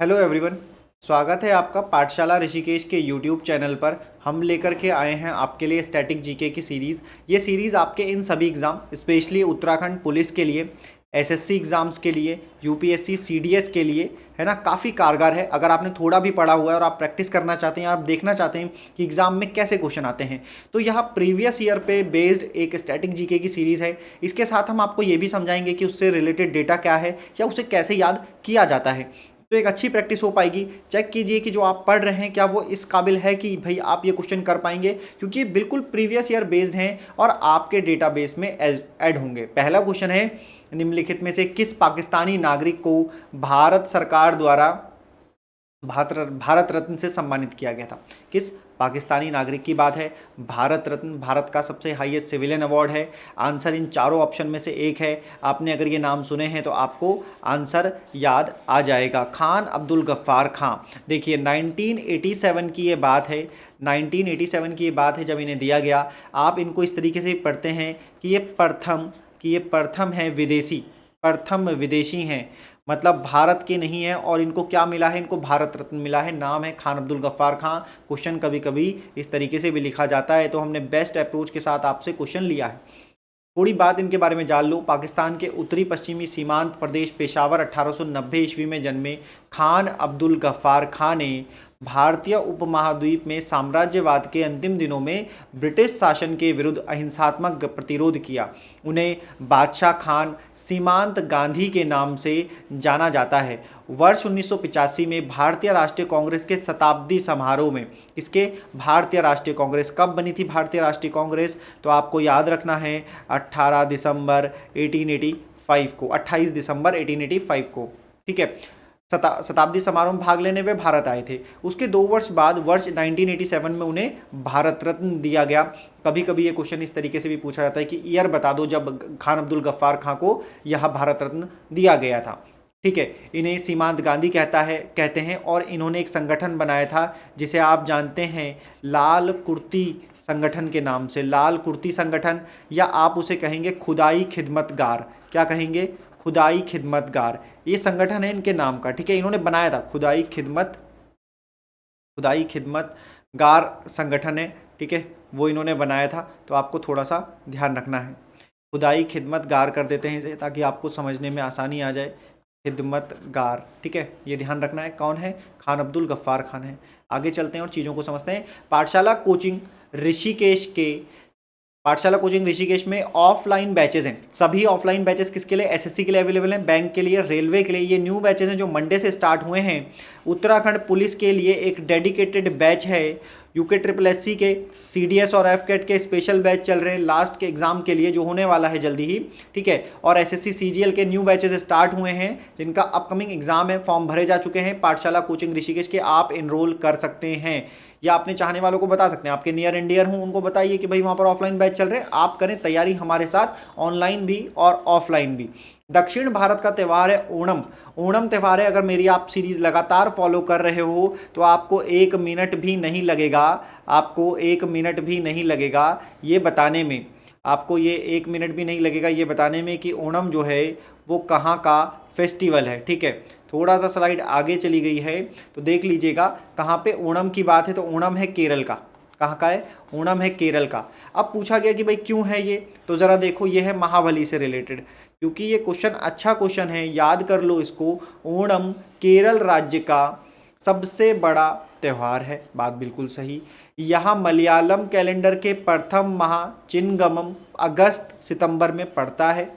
Hello everyone. स्वागत है आपका पाठशाला ऋषिकेश के यूट्यूब चैनल पर। हम लेकर के आए हैं आपके लिए स्टैटिक जीके की सीरीज़। ये सीरीज़ आपके इन सभी एग्ज़ाम स्पेशली उत्तराखंड पुलिस के लिए, एसएससी एग्ज़ाम्स के लिए, यूपीएससी सीडीएस के लिए है ना, काफ़ी कारगर है। अगर आपने थोड़ा भी पढ़ा हुआ है और आप प्रैक्टिस करना चाहते हैं, आप देखना चाहते हैं कि एग्ज़ाम में कैसे क्वेश्चन आते हैं, तो यह प्रीवियस ईयर पे बेस्ड एक स्टैटिक जीके की सीरीज़ है। इसके साथ हम आपको ये भी समझाएंगे कि उससे रिलेटेड डेटा क्या है या उसे कैसे याद किया जाता है। तो एक अच्छी प्रैक्टिस हो पाएगी। चेक कीजिए कि जो आप पढ़ रहे हैं क्या वो इस काबिल है कि भाई आप ये क्वेश्चन कर पाएंगे, क्योंकि ये बिल्कुल प्रीवियस ईयर बेस्ड हैं और आपके डेटाबेस में ऐड होंगे। पहला क्वेश्चन है, निम्नलिखित में से किस पाकिस्तानी नागरिक को भारत सरकार द्वारा भारत रत्न से सम्मानित किया गया था? किस पाकिस्तानी नागरिक की बात है? भारत रत्न भारत का सबसे हाईएस्ट सिविलियन अवार्ड है। आंसर इन चारों ऑप्शन में से एक है। आपने अगर ये नाम सुने हैं तो आपको आंसर याद आ जाएगा, खान अब्दुल गफ्फार खां। देखिए 1987 की ये बात है, 1987 की ये बात है जब इन्हें दिया गया। आप इनको इस तरीके से पढ़ते हैं कि ये प्रथम है विदेशी, प्रथम विदेशी हैं, मतलब भारत के नहीं है। और इनको क्या मिला है? इनको भारत रत्न मिला है। नाम है खान अब्दुल गफ्फार खां। क्वेश्चन कभी कभी इस तरीके से भी लिखा जाता है, तो हमने बेस्ट अप्रोच के साथ आपसे क्वेश्चन लिया है। थोड़ी बात इनके बारे में जान लो। पाकिस्तान के उत्तरी पश्चिमी सीमांत प्रदेश पेशावर 1890 ईस्वी में जन्मे खान अब्दुल गफ्फार खां ने भारतीय उपमहाद्वीप में साम्राज्यवाद के अंतिम दिनों में ब्रिटिश शासन के विरुद्ध अहिंसात्मक प्रतिरोध किया। उन्हें बादशाह खान सीमांत गांधी के नाम से जाना जाता है। वर्ष 1985 में भारतीय राष्ट्रीय कांग्रेस के शताब्दी समारोह में, इसके भारतीय राष्ट्रीय कांग्रेस कब बनी थी? भारतीय राष्ट्रीय कांग्रेस तो आपको याद रखना है 18 दिसंबर 1885 को, 28 दिसंबर 1885 को, ठीक है। शताब्दी समारोह में भाग लेने वे भारत आए थे। उसके 2 वर्ष बाद वर्ष 1987 में उन्हें भारत रत्न दिया गया। कभी कभी ये क्वेश्चन इस तरीके से भी पूछा जाता है कि ईयर बता दो जब खान अब्दुल गफ्फार खां को यह भारत रत्न दिया गया था, ठीक है। इन्हें सीमांत गांधी कहते हैं और इन्होंने एक संगठन बनाया था जिसे आप जानते हैं लाल कुर्ती संगठन के नाम से, लाल कुर्ती संगठन, या आप उसे कहेंगे खुदाई खिदमतगार। क्या कहेंगे? खुदाई खिदमतगार। ये संगठन है इनके नाम का, ठीक है। इन्होंने बनाया था खुदाई खिदमतगार संगठन है, ठीक है, वो इन्होंने बनाया था। तो आपको थोड़ा सा ध्यान रखना है। खुदाई खिदमतगार कर देते हैं इसे ताकि आपको समझने में आसानी आ जाए। खिदमतगार, ठीक है, ये ध्यान रखना है। कौन है? खान अब्दुल गफ्फार खान है। आगे चलते हैं और चीज़ों को समझते हैं। पाठशाला कोचिंग ऋषिकेश में ऑफलाइन बैचेस हैं। सभी ऑफलाइन बैचेस किसके लिए? एसएससी के लिए अवेलेबल हैं, बैंक के लिए, रेलवे के लिए। ये न्यू बैचेस हैं जो मंडे से स्टार्ट हुए हैं। उत्तराखंड पुलिस के लिए एक डेडिकेटेड बैच है। यूके ट्रिपल एससी के, सीडीएस और एफकेट के स्पेशल बैच चल रहे हैं लास्ट के एग्जाम के लिए, जो होने वाला है जल्दी ही, ठीक है। और एसएससी सीजीएल के न्यू बैचेस स्टार्ट हुए हैं जिनका अपकमिंग एग्जाम है। फॉर्म भरे जा चुके हैं। पाठशाला कोचिंग ऋषिकेश के आप इनरोल कर सकते हैं या अपने चाहने वालों को बता सकते हैं। आपके नियर एंड डियर हों उनको बताइए कि भाई वहाँ पर ऑफलाइन बैच चल रहे हैं, आप करें तैयारी हमारे साथ, ऑनलाइन भी और ऑफलाइन भी। दक्षिण भारत का त्यौहार है ओणम। ओणम त्यौहार है। अगर मेरी आप सीरीज लगातार फॉलो कर रहे हो तो आपको 1 मिनट भी नहीं लगेगा, आपको 1 मिनट भी नहीं लगेगा ये बताने में, आपको ये 1 मिनट भी नहीं लगेगा ये बताने में कि ओणम जो है वो कहाँ का फेस्टिवल है, ठीक है। थोड़ा सा स्लाइड आगे चली गई है तो देख लीजिएगा कहाँ पे ओणम की बात है। तो ओणम है केरल का। कहाँ का है? ओणम है केरल का। अब पूछा गया कि भाई क्यों है ये, तो ज़रा देखो ये है महाबली से रिलेटेड, क्योंकि ये क्वेश्चन अच्छा क्वेश्चन है, याद कर लो इसको। ओणम केरल राज्य का सबसे बड़ा त्यौहार है, बात बिल्कुल सही। यहाँ मलयालम कैलेंडर के प्रथम माह चिनगमम अगस्त सितंबर में पड़ता है।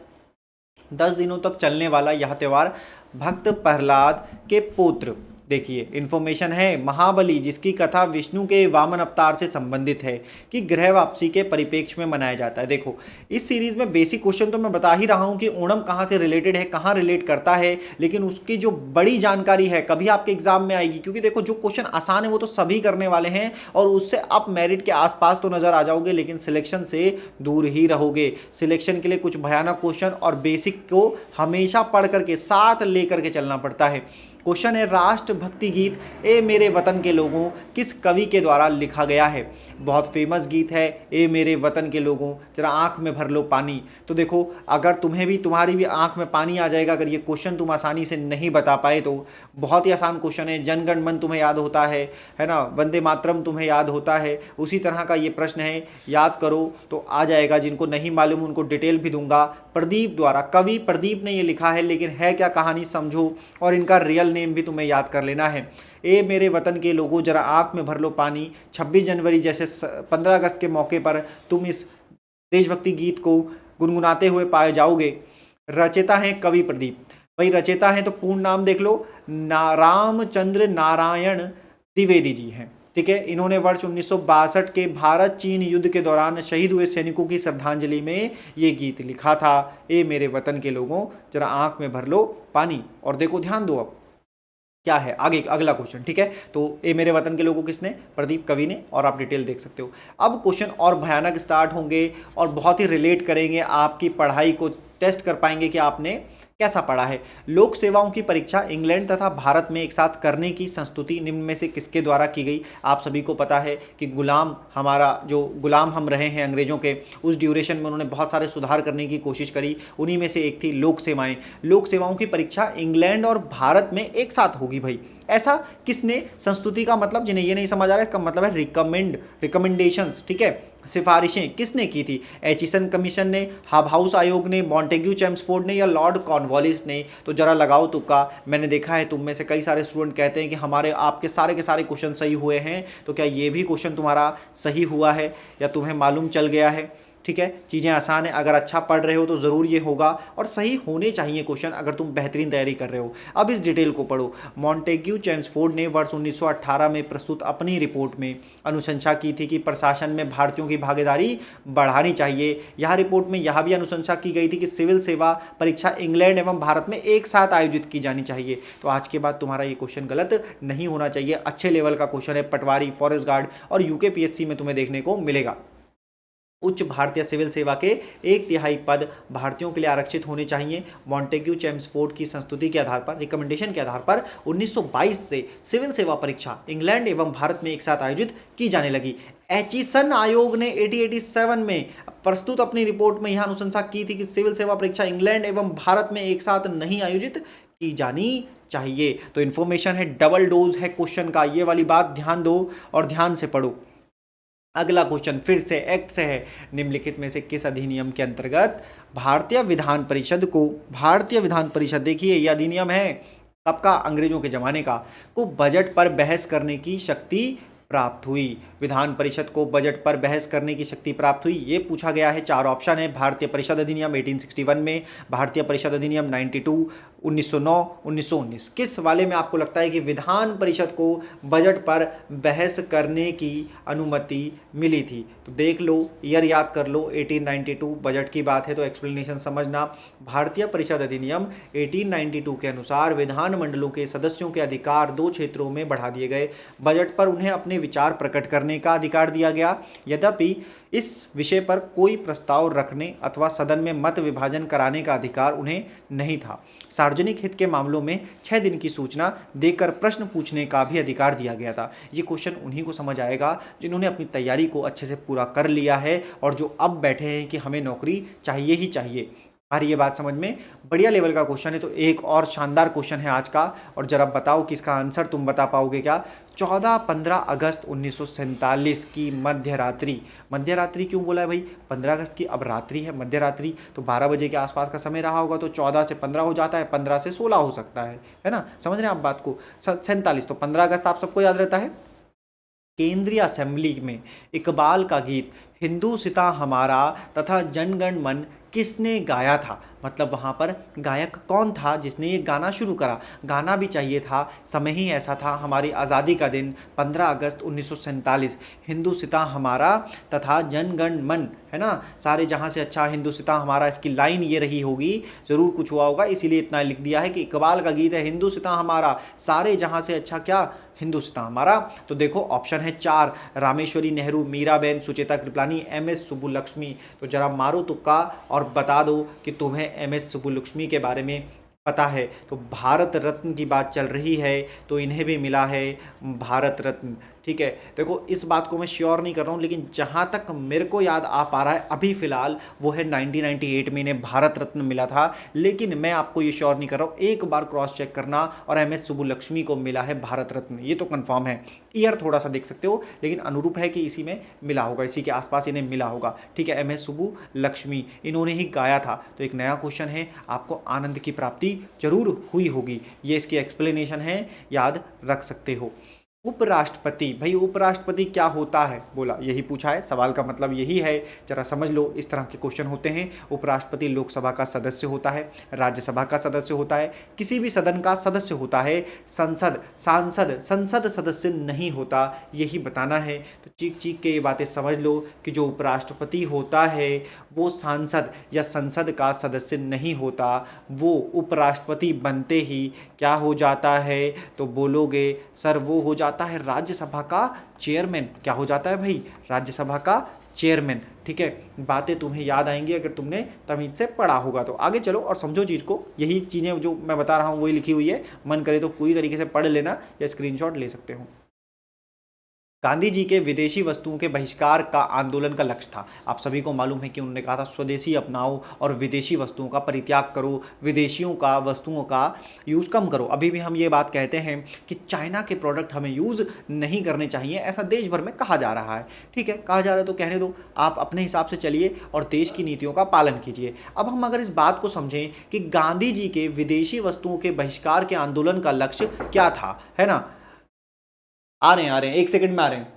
10 दिनों तक चलने वाला यह त्यौहार भक्त प्रहलाद के पुत्र, देखिए इन्फॉर्मेशन है, महाबली जिसकी कथा विष्णु के वामन अवतार से संबंधित है, कि ग्रह वापसी के परिप्रेक्ष्य में मनाया जाता है। देखो इस सीरीज में बेसिक क्वेश्चन तो मैं बता ही रहा हूँ कि ओणम कहाँ से रिलेटेड है, कहाँ रिलेट करता है, लेकिन उसकी जो बड़ी जानकारी है कभी आपके एग्जाम में आएगी, क्योंकि देखो जो क्वेश्चन आसान है वो तो सभी करने वाले हैं और उससे आप मेरिट के आसपास तो नजर आ जाओगे, लेकिन सिलेक्शन से दूर ही रहोगे। सिलेक्शन के लिए कुछ भयानक क्वेश्चन और बेसिक को हमेशा पढ़ करके साथ लेकर के चलना पड़ता है। क्वेश्चन है, राष्ट्रभक्ति गीत ए मेरे वतन के लोगों किस कवि के द्वारा लिखा गया है? बहुत फेमस गीत है ए मेरे वतन के लोगों जरा आंख में भर लो पानी। तो देखो अगर तुम्हें भी, तुम्हारी भी आंख में पानी आ जाएगा अगर ये क्वेश्चन तुम आसानी से नहीं बता पाए तो। बहुत ही आसान क्वेश्चन है। जन गण मन तुम्हें याद होता है ना, वंदे मातरम तुम्हें याद होता है, उसी तरह का ये प्रश्न है, याद करो तो आ जाएगा। जिनको नहीं मालूम उनको डिटेल भी दूंगा। प्रदीप द्वारा, कवि प्रदीप ने ये लिखा है, लेकिन है क्या कहानी समझो, और इनका रियल नेम भी तुम्हें याद कर लेना है। ए मेरे वतन के लोगों जरा आंख में भर लो पानी। 26 जनवरी जैसे 15 अगस्त के मौके पर तुम इस देशभक्ति गीत को गुनगुनाते हुए पाए जाओगे। रचेता हैं कवि प्रदीप। भाई रचेता हैं तो पूर्ण नाम देख लो, रामचंद्र नारायण द्विवेदी जी हैं। ठीक है, इन्होंने वर्ष 1962 के भारत चीन युद्ध के दौरान शहीद हुए सैनिकों की श्रद्धांजलि में ये गीत लिखा था, ए मेरे वतन के लोगों जरा आंख में भर लो पानी। और देखो ध्यान दो अब क्या है आगे अगला क्वेश्चन। ठीक है, तो ए मेरे वतन के लोगों किसने, प्रदीप कवि ने, और आप डिटेल देख सकते हो। अब क्वेश्चन और भयानक स्टार्ट होंगे और बहुत ही रिलेट करेंगे, आपकी पढ़ाई को टेस्ट कर पाएंगे कि आपने कैसा पढ़ा है। लोक सेवाओं की परीक्षा इंग्लैंड तथा भारत में एक साथ करने की संस्तुति निम्न में से किसके द्वारा की गई। आप सभी को पता है कि गुलाम, हमारा जो गुलाम हम रहे हैं अंग्रेजों के, उस ड्यूरेशन में उन्होंने बहुत सारे सुधार करने की कोशिश करी, उन्हीं में से एक थी लोक सेवाएं। लोक सेवाओं की परीक्षा इंग्लैंड और भारत में एक साथ होगी भाई। ऐसा किसने, संस्तुति का मतलब जिन्हें ये नहीं समझ आ रहा है, इसका मतलब है रिकमेंडेशंस। ठीक है, सिफारिशें किसने की थी, एचिसन कमीशन ने, हाउस आयोग ने, मॉन्टेग्यू चेम्सफोर्ड ने, या लॉर्ड कॉर्नवालिस ने। तो जरा लगाओ तुक्का। मैंने देखा है तुम में से कई सारे स्टूडेंट कहते हैं कि हमारे आपके सारे के सारे क्वेश्चन सही हुए हैं, तो क्या ये भी क्वेश्चन तुम्हारा सही हुआ है या तुम्हें मालूम चल गया है। ठीक है, चीज़ें आसान है, अगर अच्छा पढ़ रहे हो तो ज़रूर ये होगा, और सही होने चाहिए क्वेश्चन अगर तुम बेहतरीन तैयारी कर रहे हो। अब इस डिटेल को पढ़ो। मॉन्टेग्यू चेम्सफोर्ड ने वर्ष 1918 में प्रस्तुत अपनी रिपोर्ट में अनुशंसा की थी कि प्रशासन में भारतीयों की भागीदारी बढ़ानी चाहिए। यह रिपोर्ट में यह भी अनुशंसा की गई थी कि सिविल सेवा परीक्षा इंग्लैंड एवं भारत में एक साथ आयोजित की जानी चाहिए। तो आज के बाद तुम्हारा ये क्वेश्चन गलत नहीं होना चाहिए, अच्छे लेवल का क्वेश्चन है, पटवारी, फॉरेस्ट गार्ड और यूकेपीएससी में तुम्हें देखने को मिलेगा। उच्च भारतीय सिविल सेवा के 1/3 पद भारतीयों के लिए आरक्षित होने चाहिए। मॉन्टेग्यू चेम्सफोर्ड की संस्तुति के आधार पर, रिकमेंडेशन के आधार पर 1922 से सिविल सेवा परीक्षा इंग्लैंड एवं भारत में एक साथ आयोजित की जाने लगी। एचिसन आयोग ने 1887 में प्रस्तुत अपनी रिपोर्ट में यह अनुशंसा की थी कि सिविल सेवा परीक्षा इंग्लैंड एवं भारत में एक साथ नहीं आयोजित की जानी चाहिए। तो इन्फॉर्मेशन है, डबल डोज है क्वेश्चन का, ये वाली बात ध्यान दो और ध्यान से पढ़ो। अगला क्वेश्चन फिर से एक्ट से है, निम्नलिखित में से किस अधिनियम के अंतर्गत भारतीय विधान परिषद को, भारतीय विधान परिषद देखिए यह अधिनियम है कब का, अंग्रेजों के जमाने का, को बजट पर बहस करने की शक्ति प्राप्त हुई। विधान परिषद को बजट पर बहस करने की शक्ति प्राप्त हुई, ये पूछा गया है। 4 ऑप्शन है, भारतीय परिषद अधिनियम 1861 में, भारतीय परिषद अधिनियम 92, 1909, 1919। किस वाले में आपको लगता है कि विधान परिषद को बजट पर बहस करने की अनुमति मिली थी। तो देख लो, ईयर याद कर लो, 1892 बजट की बात है तो एक्सप्लेनेशन समझना। भारतीय परिषद अधिनियम 1892 के अनुसार विधानमंडलों के सदस्यों के अधिकार 2 क्षेत्रों में बढ़ा दिए गए। बजट पर उन्हें अपने विचार प्रकट करने का अधिकार दिया गया, यद्यपि इस विषय पर कोई प्रस्ताव रखने अथवा सदन में मत विभाजन कराने का अधिकार उन्हें नहीं था। सार्वजनिक हित के मामलों में 6 दिन की सूचना देकर प्रश्न पूछने का भी अधिकार दिया गया था। ये क्वेश्चन उन्हीं को समझ आएगा जिन्होंने अपनी तैयारी को अच्छे से पूरा कर लिया है और जो अब बैठे हैं कि हमें नौकरी चाहिए ही चाहिए। अरे ये बात समझ में, बढ़िया लेवल का क्वेश्चन है। तो एक और शानदार क्वेश्चन है आज का, और जरा बताओ कि इसका आंसर तुम बता पाओगे क्या। 14-15 अगस्त 1947 की मध्यरात्रि, मध्यरात्रि क्यों बोला है भाई, 15 अगस्त की अब रात्रि है, मध्यरात्रि तो 12 बजे के आसपास का समय रहा होगा, तो 14 से 15 हो जाता है, 15 से 16 हो सकता है ना, समझ रहे हैं आप बात को। 47 तो 15 अगस्त आप सबको याद रहता है। केंद्रीय असेंबली में इकबाल का गीत हिंदुस्तां हमारा तथा जनगण मन किसने गाया था, मतलब वहाँ पर गायक कौन था जिसने ये गाना शुरू करा। गाना भी चाहिए था, समय ही ऐसा था, हमारी आज़ादी का दिन 15 अगस्त 1947, हिंदुस्तां हमारा तथा जनगण मन, है ना, सारे जहाँ से अच्छा हिंदुस्तां हमारा, इसकी लाइन ये रही होगी, ज़रूर कुछ हुआ होगा, इसीलिए इतना लिख दिया है कि इकबाल का गीत है हिंदुस्तां हमारा, सारे जहाँ से अच्छा क्या, हिंदुस्तां हमारा। तो देखो ऑप्शन है 4, रामेश्वरी नेहरू, मीराबेन, सुचेता कृपलानी, एमएस सुब्बुलक्ष्मी। तो जरा मारो तुक्का और बता दो कि तुम्हें एमएस सुब्बुलक्ष्मी के बारे में पता है। तो भारत रत्न की बात चल रही है तो इन्हें भी मिला है भारत रत्न। ठीक है, देखो इस बात को मैं श्योर नहीं कर रहा हूँ, लेकिन जहाँ तक मेरे को याद आ पा रहा है अभी फ़िलहाल वो है 1998 में इन्हें भारत रत्न मिला था, लेकिन मैं आपको ये श्योर नहीं कर रहा हूँ, एक बार क्रॉस चेक करना। और MS सुब्बुलक्ष्मी को मिला है भारत रत्न, ये तो कंफर्म है। ईयर थोड़ा सा देख सकते हो, लेकिन अनुरूप है कि इसी में मिला होगा, इसी के आसपास इन्हें मिला होगा। ठीक है, MS सुब्बुलक्ष्मी इन्होंने ही गाया था। तो एक नया क्वेश्चन है, आपको आनंद की प्राप्ति जरूर हुई होगी, ये इसकी एक्सप्लेनेशन है, याद रख सकते हो। उपराष्ट्रपति, भाई उपराष्ट्रपति क्या होता है, बोला यही पूछा है, सवाल का मतलब यही है, जरा समझ लो। इस तरह के क्वेश्चन होते हैं। उपराष्ट्रपति लोकसभा का सदस्य होता है, राज्यसभा का सदस्य होता है, किसी भी सदन का सदस्य होता है, संसद सदस्य नहीं होता, यही बताना है। तो चीख चीख के ये बातें समझ लो कि जो उपराष्ट्रपति होता है वो सांसद या संसद का सदस्य नहीं होता, वो उपराष्ट्रपति बनते ही क्या हो जाता है, तो बोलोगे सर वो हो जाता है राज्यसभा का चेयरमैन। क्या हो जाता है भाई, राज्यसभा का चेयरमैन। ठीक है, बातें तुम्हें याद आएंगी अगर तुमने तमीज से पढ़ा होगा तो। आगे चलो और समझो चीज़ को, यही चीज़ें जो मैं बता रहा हूँ वही लिखी हुई है, मन करे तो पूरी तरीके से पढ़ लेना या स्क्रीनशॉट ले सकते हो। गांधी जी के विदेशी वस्तुओं के बहिष्कार का आंदोलन का लक्ष्य था। आप सभी को मालूम है कि उन्होंने कहा था स्वदेशी अपनाओ और विदेशी वस्तुओं का परित्याग करो, विदेशियों का वस्तुओं का यूज़ कम करो। अभी भी हम ये बात कहते हैं कि चाइना के प्रोडक्ट हमें यूज़ नहीं करने चाहिए, ऐसा देश भर में कहा जा रहा है। ठीक है, कहा जा रहा है तो कहने दो, आप अपने हिसाब से चलिए और देश की नीतियों का पालन कीजिए। अब हम अगर इस बात को समझें कि गांधी जी के विदेशी वस्तुओं के बहिष्कार के आंदोलन का लक्ष्य क्या था, है ना, आ रहे हैं 1 सेकंड में आ रहे हैं।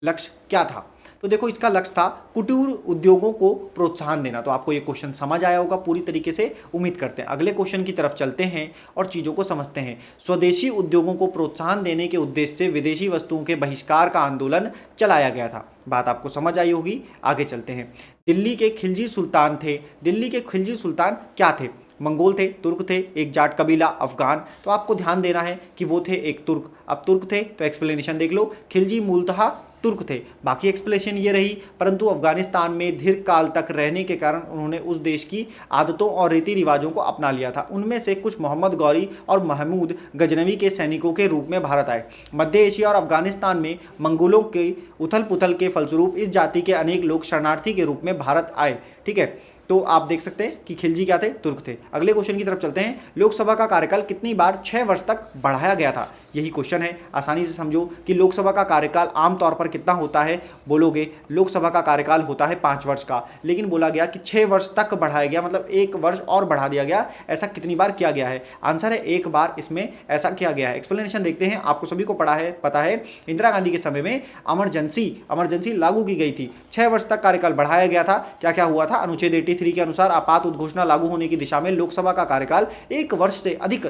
लक्ष्य क्या था, तो देखो इसका लक्ष्य था कुटीर उद्योगों को प्रोत्साहन देना। तो आपको ये क्वेश्चन समझ आया होगा पूरी तरीके से, उम्मीद करते हैं। अगले क्वेश्चन की तरफ चलते हैं और चीज़ों को समझते हैं। स्वदेशी उद्योगों को प्रोत्साहन देने के उद्देश्य से विदेशी वस्तुओं के बहिष्कार का आंदोलन चलाया गया था। बात आपको समझ आई होगी, आगे चलते हैं। दिल्ली के खिलजी सुल्तान थे, दिल्ली के खिलजी सुल्तान क्या थे, मंगोल थे, तुर्क थे, एक जाट कबीला, अफगान। तो आपको ध्यान देना है कि वो थे एक तुर्क। अब तुर्क थे तो एक्सप्लेनेशन देख लो, खिलजी मूलतः तुर्क थे, बाकी एक्सप्लेनेशन ये रही। परंतु अफगानिस्तान में दीर्घ काल तक रहने के कारण उन्होंने उस देश की आदतों और रीति रिवाजों को अपना लिया था। उनमें से कुछ मोहम्मद गौरी और महमूद गजनवी के सैनिकों के रूप में भारत आए। मध्य एशिया और अफगानिस्तान में मंगोलों के उथल पुथल के फलस्वरूप इस जाति के अनेक लोग शरणार्थी के रूप में भारत आए। ठीक है, तो आप देख सकते हैं कि खिलजी क्या थे, तुर्क थे। अगले क्वेश्चन की तरफ चलते हैं। लोकसभा का कार्यकाल कितनी बार 6 वर्ष तक बढ़ाया गया था, यही क्वेश्चन है। आसानी से समझो कि लोकसभा का कार्यकाल आमतौर पर कितना होता है, बोलोगे लोकसभा का कार्यकाल होता है 5 वर्ष का, लेकिन बोला गया कि 6 वर्ष तक बढ़ाया गया, मतलब 1 वर्ष और बढ़ा दिया गया। ऐसा कितनी बार किया गया है, आंसर है 1 बार इसमें ऐसा किया गया है। एक्सप्लेनेशन देखते हैं, आपको सभी को पता है इंदिरा गांधी के समय में इमरजेंसी लागू की गई थी, 6 वर्ष तक कार्यकाल बढ़ाया गया था। क्या क्या हुआ था, अनुच्छेद 83 के अनुसार आपात उद्घोषणा लागू होने की दिशा में लोकसभा का कार्यकाल 1 वर्ष से अधिक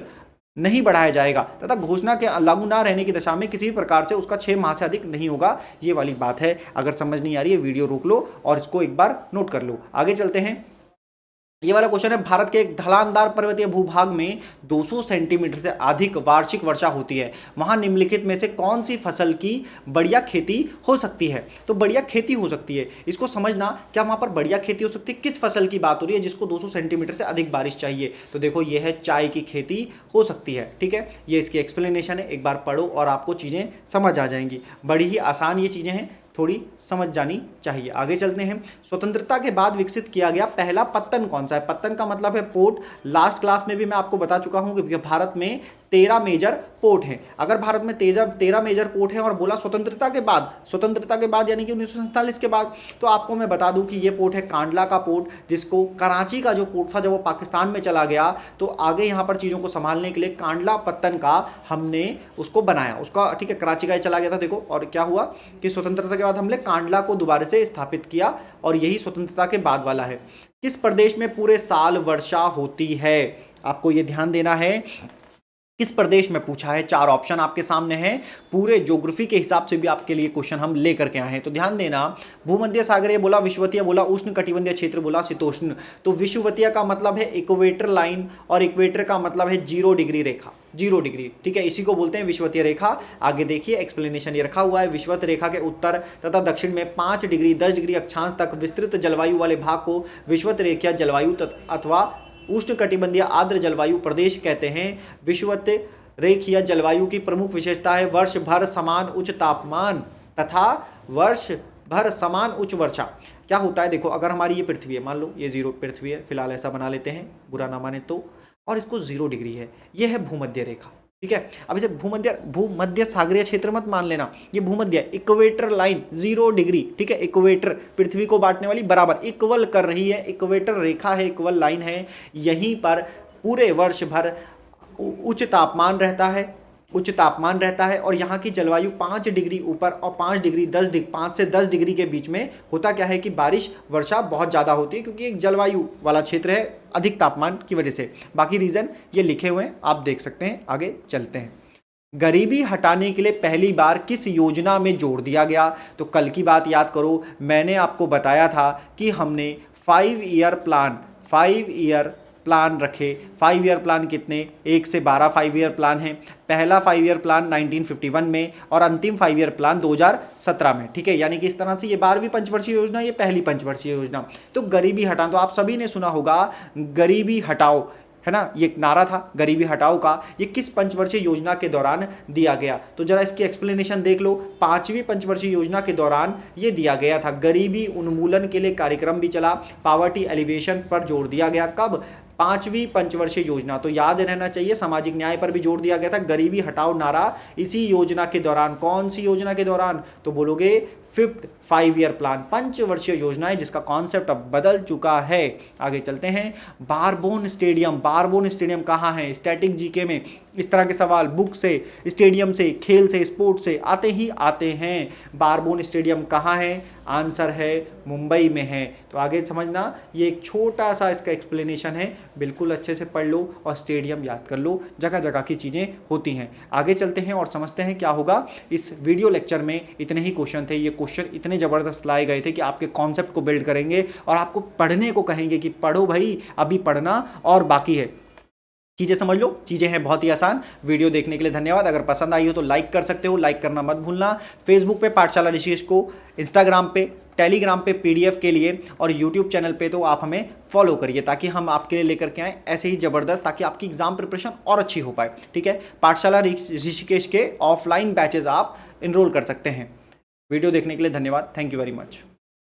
नहीं बढ़ाया जाएगा तथा घोषणा के लागू ना रहने की दशा में किसी भी प्रकार से उसका 6 माह से अधिक नहीं होगा। ये वाली बात है। अगर समझ नहीं आ रही है वीडियो रोक लो और इसको एक बार नोट कर लो। आगे चलते हैं। ये वाला क्वेश्चन है, भारत के एक ढलानदार पर्वतीय भूभाग में 200 सेंटीमीटर से अधिक वार्षिक वर्षा होती है, वहां निम्नलिखित में से कौन सी फसल की बढ़िया खेती हो सकती है। तो बढ़िया खेती हो सकती है, इसको समझना, क्या वहां पर बढ़िया खेती हो सकती है, किस फसल की बात हो रही है जिसको 200 सेंटीमीटर से अधिक बारिश चाहिए। तो देखो ये है चाय की खेती हो सकती है। ठीक है, ये इसकी एक्सप्लेनेशन है, एक बार पढ़ो और आपको चीज़ें समझ आ जाएंगी। बड़ी ही आसान ये चीज़ें हैं, थोड़ी समझ जानी चाहिए। आगे चलते हैं। स्वतंत्रता के बाद विकसित किया गया पहला पत्तन कौन सा है, पत्तन का मतलब है पोर्ट। लास्ट क्लास में भी मैं आपको बता चुका हूं कि भारत में 13 मेजर पोर्ट हैं। अगर भारत में 13 मेजर पोर्ट हैं और बोला स्वतंत्रता के बाद यानी कि 1947 के बाद, तो आपको मैं बता दूं कि ये पोर्ट है कांडला का पोर्ट, जिसको कराची का जो पोर्ट था जब वो पाकिस्तान में चला गया तो आगे यहाँ पर चीज़ों को संभालने के लिए कांडला पत्तन का हमने उसको बनाया, उसका। ठीक है, कराची का ही चला गया था। देखो और क्या हुआ कि स्वतंत्रता के बाद हमने कांडला को दोबारा से स्थापित किया और यही स्वतंत्रता के बाद वाला है। किस प्रदेश में पूरे साल वर्षा होती है, आपको ये ध्यान देना है। किस प्रदेश में पूछा है, 4 ऑप्शन आपके सामने हैं। पूरे ज्योग्राफी के हिसाब से भी आपके लिए क्वेश्चन हम लेकर के आए हैं, तो ध्यान देना। भूमध्य सागरीय बोला, विषुवतीय बोला, उष्ण कटिबंधीय क्षेत्र बोला, शीतोष्ण। तो विषुवतीय का मतलब है इक्वेटर लाइन और इक्वेटर का मतलब है 0 डिग्री रेखा, 0 डिग्री। ठीक है, इसी को बोलते हैं विषुवतीय रेखा। आगे देखिए एक्सप्लेनेशन ये रखा हुआ है। विषुवत रेखा के उत्तर तथा दक्षिण में 5 डिग्री 10 डिग्री अक्षांश तक विस्तृत जलवायु वाले भाग को विषुवत रेखा जलवायु अथवा उष्णकटिबंधीय आर्द्र जलवायु प्रदेश कहते हैं। विषुवत रेखीय जलवायु की प्रमुख विशेषता है वर्ष भर समान उच्च तापमान तथा वर्ष भर समान उच्च वर्षा। क्या होता है देखो, अगर हमारी ये पृथ्वी है, मान लो ये 0 पृथ्वी है, फिलहाल ऐसा बना लेते हैं, बुरा ना माने तो, और इसको 0 डिग्री है, ये है भूमध्य रेखा, ठीक है। अब इसे भूमध्य सागरीय क्षेत्र मत मान लेना, ये भूमध्य इक्वेटर लाइन 0 डिग्री, ठीक है, इक्वेटर पृथ्वी को बांटने वाली बराबर इक्वल कर रही है, इक्वेटर रेखा है, इक्वल लाइन है, यहीं पर पूरे वर्ष भर उच्च तापमान रहता है और यहाँ की जलवायु 5 डिग्री ऊपर और 5 से 10 डिग्री के बीच में होता क्या है कि बारिश वर्षा बहुत ज़्यादा होती है, क्योंकि एक जलवायु वाला क्षेत्र है अधिक तापमान की वजह से। बाकी रीज़न ये लिखे हुए हैं, आप देख सकते हैं। आगे चलते हैं। गरीबी हटाने के लिए पहली बार किस योजना में जोड़ दिया गया? तो कल की बात याद करो, मैंने आपको बताया था कि हमने 5 ईयर प्लान रखे। 5 ईयर प्लान कितने? 1 से 12 5 ईयर प्लान है। पहला 5 ईयर प्लान 1951 में और अंतिम 5 ईयर प्लान 2017 में, ठीक है। यानी कि इस तरह से ये 12वीं पंचवर्षीय योजना, ये पहली पंचवर्षीय योजना। तो गरीबी हटाओ, तो आप सभी ने सुना होगा गरीबी हटाओ, है ना, ये एक नारा था गरीबी हटाओ का। ये किस पंचवर्षीय योजना के दौरान दिया गया? तो जरा इसकी एक्सप्लेनेशन देख लो। 5वीं पंचवर्षीय योजना के दौरान ये दिया गया था। गरीबी उन्मूलन के लिए कार्यक्रम भी चला, पॉवर्टी एलिवेशन पर जोर दिया गया। कब? 5वीं पंचवर्षीय योजना। तो याद रहना चाहिए, सामाजिक न्याय पर भी जोर दिया गया था। गरीबी हटाओ नारा इसी योजना के दौरान। कौन सी योजना के दौरान? तो बोलोगे 5th 5 ईयर प्लान, पंचवर्षीय योजना है जिसका कॉन्सेप्ट अब बदल चुका है। आगे चलते हैं। बारबोन स्टेडियम कहाँ है? स्टैटिक जीके में इस तरह के सवाल बुक से, स्टेडियम से, खेल से, स्पोर्ट्स से आते हैं। बारबोन स्टेडियम कहाँ है? आंसर है मुंबई में है। तो आगे समझना, ये एक छोटा सा इसका एक्सप्लेनेशन है, बिल्कुल अच्छे से पढ़ लो और स्टेडियम याद कर लो, जगह जगह की चीज़ें होती हैं। आगे चलते हैं और समझते हैं क्या होगा। इस वीडियो लेक्चर में इतने ही क्वेश्चन थे। ये क्वेश्चन इतने ज़बरदस्त लाए गए थे कि आपके कॉन्सेप्ट को बिल्ड करेंगे और आपको पढ़ने को कहेंगे कि पढ़ो भाई, अभी पढ़ना और बाकी है। चीज़ें समझ लो, चीज़ें हैं बहुत ही आसान। वीडियो देखने के लिए धन्यवाद। अगर पसंद आई हो तो लाइक कर सकते हो, लाइक करना मत भूलना। फेसबुक पे पाठशाला ऋषिकेश को, इंस्टाग्राम पे, टेलीग्राम पे पीडीएफ के लिए और यूट्यूब चैनल पे तो आप हमें फॉलो करिए, ताकि हम आपके लिए लेकर के आएँ ऐसे ही ज़बरदस्त, ताकि आपकी एग्जाम प्रिपरेशन और अच्छी हो पाए, ठीक है। पाठशाला ऋषिकेश के ऑफलाइन बैचेज आप इनरोल कर सकते हैं। वीडियो देखने के लिए धन्यवाद। Thank you very much.